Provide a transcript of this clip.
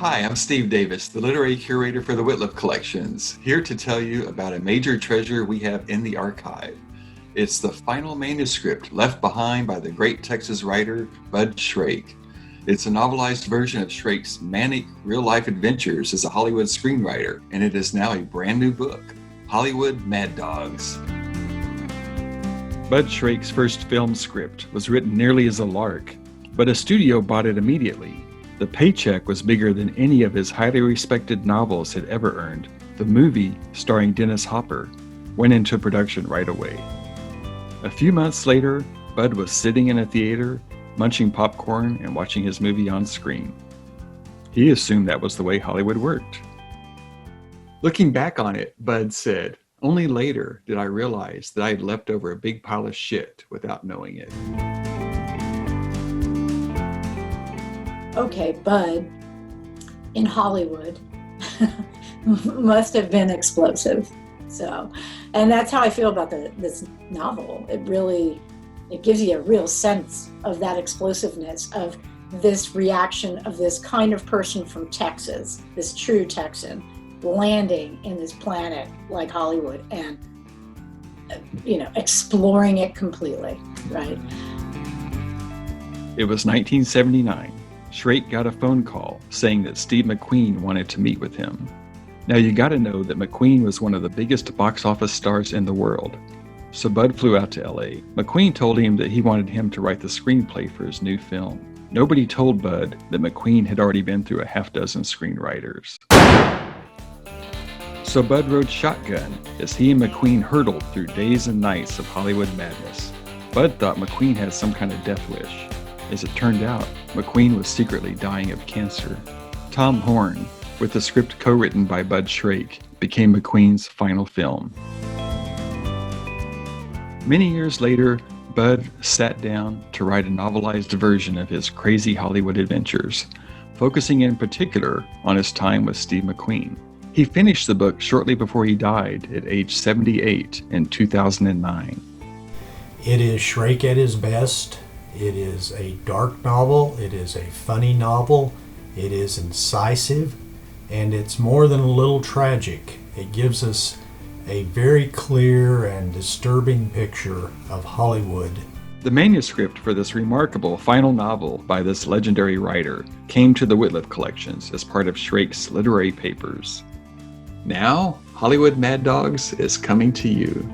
Hi, I'm Steve Davis, the literary curator for the Wittliff collections, here to tell you about a major treasure we have in the archive. It's the final manuscript left behind by the great Texas writer Bud Shrake. It's a novelized version of Shrake's manic real-life adventures as a Hollywood screenwriter, and it is now a brand new book, Hollywood Mad Dogs. Bud Shrake's first film script was written nearly as a lark, but a studio bought it immediately. The paycheck was bigger than any of his highly respected novels had ever earned. The movie, starring Dennis Hopper, went into production right away. A few months later, Bud was sitting in a theater, munching popcorn and watching his movie on screen. He assumed that was the way Hollywood worked. Looking back on it, Bud said, "Only later did I realize that I had left over a big pile of shit without knowing it." Okay, Bud in Hollywood must have been explosive. And that's how I feel about this novel. It gives you a real sense of that explosiveness, of this reaction of this kind of person from Texas, this true Texan, landing in this planet like Hollywood and, exploring it completely, right? It was 1979. Shrake got a phone call saying that Steve McQueen wanted to meet with him. Now you gotta know that McQueen was one of the biggest box office stars in the world. So Bud flew out to LA. McQueen told him that he wanted him to write the screenplay for his new film. Nobody told Bud that McQueen had already been through a half dozen screenwriters. So Bud rode shotgun as he and McQueen hurtled through days and nights of Hollywood madness. Bud thought McQueen had some kind of death wish. As it turned out, McQueen was secretly dying of cancer. Tom Horn, with the script co-written by Bud Shrake, became McQueen's final film. Many years later, Bud sat down to write a novelized version of his crazy Hollywood adventures, focusing in particular on his time with Steve McQueen. He finished the book shortly before he died at age 78 in 2009. It is Shrake at his best. It is a dark novel, it is a funny novel, it is incisive, and it's more than a little tragic. It gives us a very clear and disturbing picture of Hollywood. The manuscript for this remarkable final novel by this legendary writer came to the Wittliff collections as part of Shrake's literary papers. Now, Hollywood Mad Dogs is coming to you.